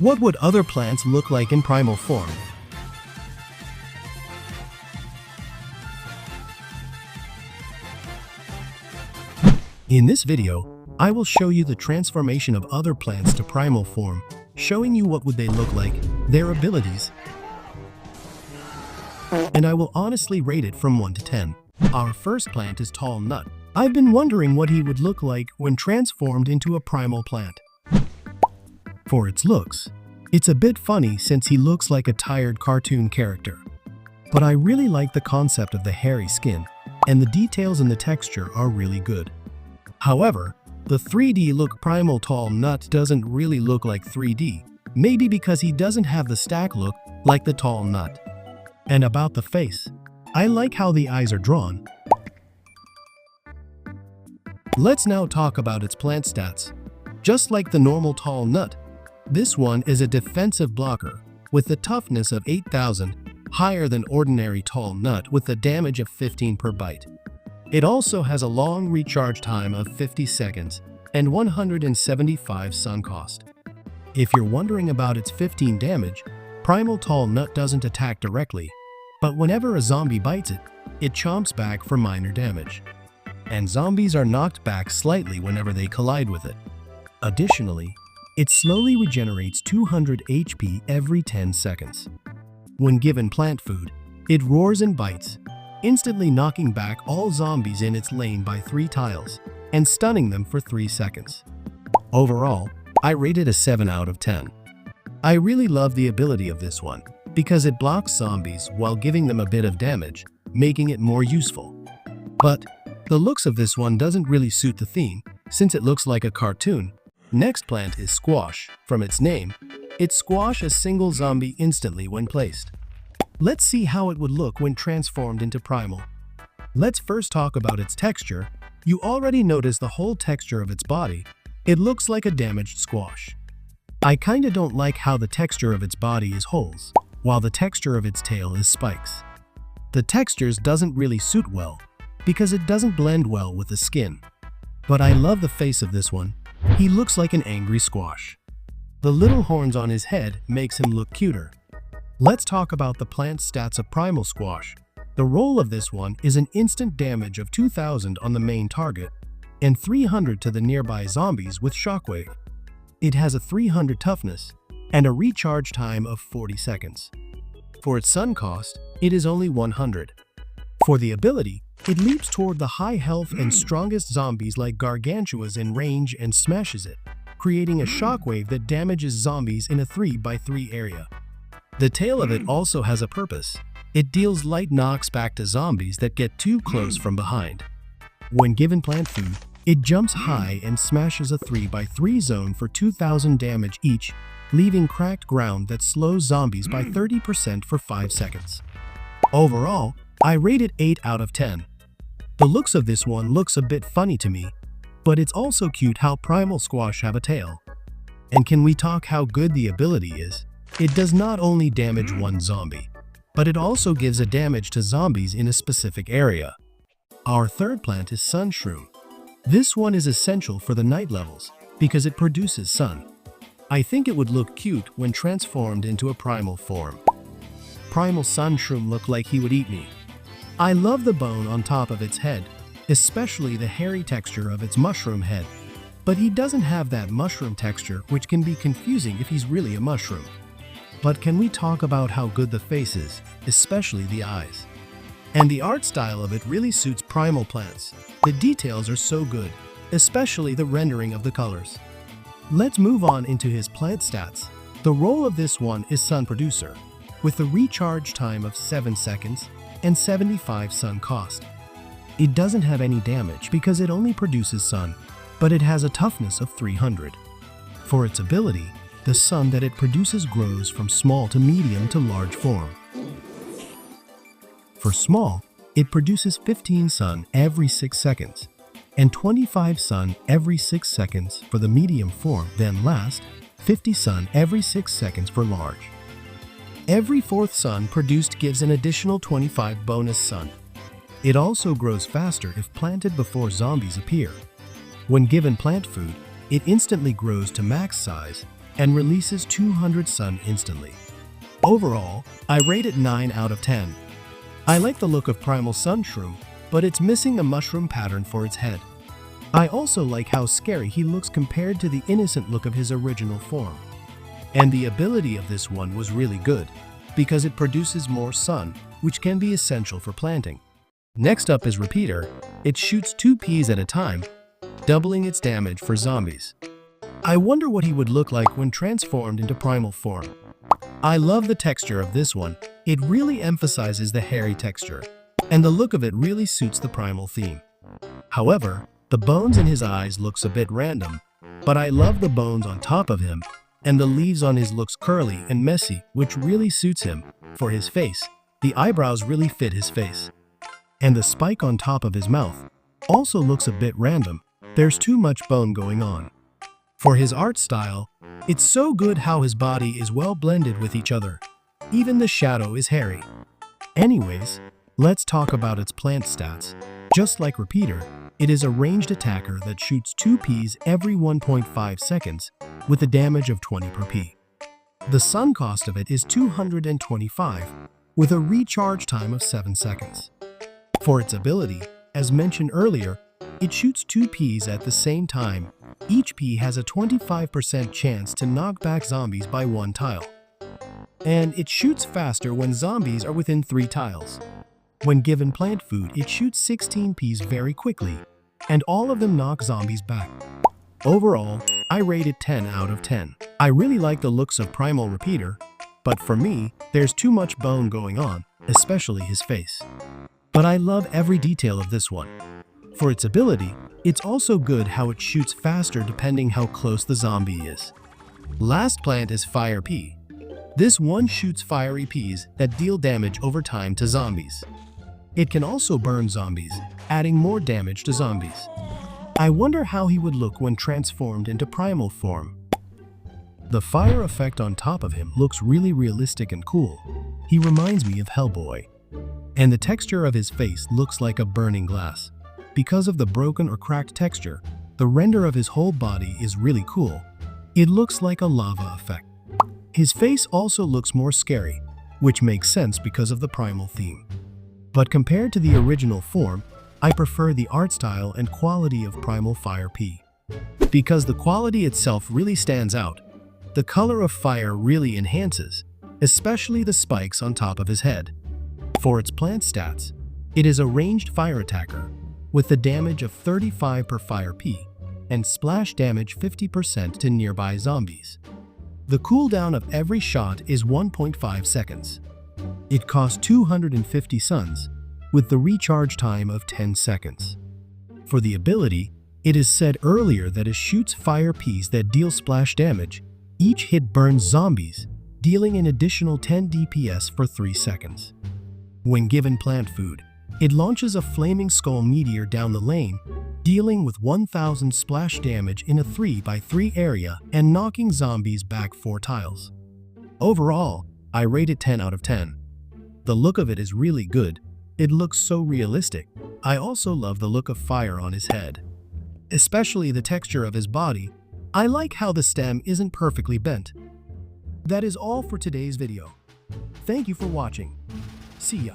What would other plants look like in primal form? In this video, I will show you the transformation of other plants to primal form, showing you what would they look like, their abilities, and I will honestly rate it from 1 to 10. Our first plant is Tall Nut. I've been wondering what he would look like when transformed into a primal plant. For its looks, it's a bit funny since he looks like a tired cartoon character. But I really like the concept of the hairy skin, and the details in the texture are really good. However, the 3D look Primal Tall Nut doesn't really look like 3D, maybe because he doesn't have the stack look like the Tall Nut. And about the face, I like how the eyes are drawn. Let's now talk about its plant stats. Just like the normal Tall Nut, this one is a defensive blocker with a toughness of 8,000, higher than ordinary Tall Nut with a damage of 15 per bite. It also has a long recharge time of 50 seconds and 175 sun cost. If you're wondering about its 15 damage, Primal Tall Nut doesn't attack directly, but whenever a zombie bites it, it chomps back for minor damage. And zombies are knocked back slightly whenever they collide with it. Additionally, it slowly regenerates 200 HP every 10 seconds. When given plant food, it roars and bites, instantly knocking back all zombies in its lane by 3 tiles and stunning them for 3 seconds. Overall, I rate it a 7 out of 10. I really love the ability of this one because it blocks zombies while giving them a bit of damage, making it more useful. But the looks of this one doesn't really suit the theme since it looks like a cartoon. Next plant is Squash. From its name, it squash a single zombie instantly when placed. Let's see how it would look when transformed into Primal. Let's first talk about its texture. You already notice the whole texture of its body. It looks like a damaged squash. I kinda don't like how the texture of its body is holes, while the texture of its tail is spikes. The textures doesn't really suit well, because it doesn't blend well with the skin. But I love the face of this one. He looks like an angry squash. The little horns on his head makes him look cuter. Let's talk about the plant stats of Primal Squash. The role of this one is an instant damage of 2000 on the main target and 300 to the nearby zombies with Shockwave. It has a 300 toughness and a recharge time of 40 seconds. For its sun cost, it is only 100. For the ability, it leaps toward the high health and strongest zombies like Gargantuas in range and smashes it, creating a shockwave that damages zombies in a 3x3 area. The tail of it also has a purpose. It deals light knocks back to zombies that get too close from behind. When given plant food, it jumps high and smashes a 3x3 zone for 2000 damage each, leaving cracked ground that slows zombies by 30% for 5 seconds. Overall, I rate it 8 out of 10. The looks of this one looks a bit funny to me, but it's also cute how Primal Squash have a tail. And can we talk how good the ability is? It does not only damage one zombie, but it also gives a damage to zombies in a specific area. Our third plant is sun-shroom. This one is essential for the night levels because it produces sun. I think it would look cute when transformed into a primal form. Primal sun-shroom look like he would eat me. I love the bone on top of its head, especially the hairy texture of its mushroom head. But he doesn't have that mushroom texture, which can be confusing if he's really a mushroom. But can we talk about how good the face is, especially the eyes? And the art style of it really suits primal plants. The details are so good, especially the rendering of the colors. Let's move on into his plant stats. The role of this one is sun producer, with a recharge time of 7 seconds and 75 sun cost. It doesn't have any damage because it only produces sun, but it has a toughness of 300. For its ability, the sun that it produces grows from small to medium to large form. For small, it produces 15 sun every 6 seconds and 25 sun every 6 seconds for the medium form, then last, 50 sun every 6 seconds for large. Every 4th sun produced gives an additional 25 bonus sun. It also grows faster if planted before zombies appear. When given plant food, it instantly grows to max size and releases 200 sun instantly. Overall, I rate it 9 out of 10. I like the look of Primal sun-shroom, but it's missing a mushroom pattern for its head. I also like how scary he looks compared to the innocent look of his original form. And the ability of this one was really good, because it produces more sun, which can be essential for planting. Next up is Repeater. It shoots 2 Ps at a time, doubling its damage for zombies. I wonder what he would look like when transformed into primal form. I love the texture of this one. It really emphasizes the hairy texture, and the look of it really suits the primal theme. However, the bones in his eyes looks a bit random, but I love the bones on top of him, and the leaves on his looks curly and messy, which really suits him. For his face, the eyebrows really fit his face. And the spike on top of his mouth also looks a bit random. There's too much bone going on. For his art style, it's so good how his body is well blended with each other. Even the shadow is hairy. Anyways, let's talk about its plant stats. Just like Repeater, it is a ranged attacker that shoots 2 Ps every 1.5 seconds with a damage of 20 per P. The sun cost of it is 225, with a recharge time of 7 seconds. For its ability, as mentioned earlier, it shoots 2 Ps at the same time. Each P has a 25% chance to knock back zombies by 1 tile. And it shoots faster when zombies are within 3 tiles. When given plant food, it shoots 16 Ps very quickly, and all of them knock zombies back. Overall, I rate it 10 out of 10. I really like the looks of Primal Repeater, but for me, there's too much bone going on, especially his face. But I love every detail of this one. For its ability, it's also good how it shoots faster depending how close the zombie is. Last plant is Fire P. This one shoots fiery Ps that deal damage over time to zombies. It can also burn zombies, adding more damage to zombies. I wonder how he would look when transformed into primal form. The fire effect on top of him looks really realistic and cool. He reminds me of Hellboy. And the texture of his face looks like a burning glass. Because of the broken or cracked texture, the render of his whole body is really cool. It looks like a lava effect. His face also looks more scary, which makes sense because of the primal theme. But compared to the original form, I prefer the art style and quality of Primal Fire P. Because the quality itself really stands out. The color of fire really enhances, especially the spikes on top of his head. For its plant stats, it is a ranged fire attacker with the damage of 35 per Fire P and splash damage 50% to nearby zombies. The cooldown of every shot is 1.5 seconds. It costs 250 suns with the recharge time of 10 seconds. For the ability, it is said earlier that it shoots fire Ps that deal splash damage. Each hit burns zombies, dealing an additional 10 DPS for 3 seconds. When given plant food, it launches a flaming skull meteor down the lane, dealing with 1000 splash damage in a 3x3 area and knocking zombies back 4 tiles. Overall, I rate it 10 out of 10. The look of it is really good. It looks so realistic. I also love the look of fire on his head, especially the texture of his body. I like how the stem isn't perfectly bent. That is all for today's video. Thank you for watching. See ya.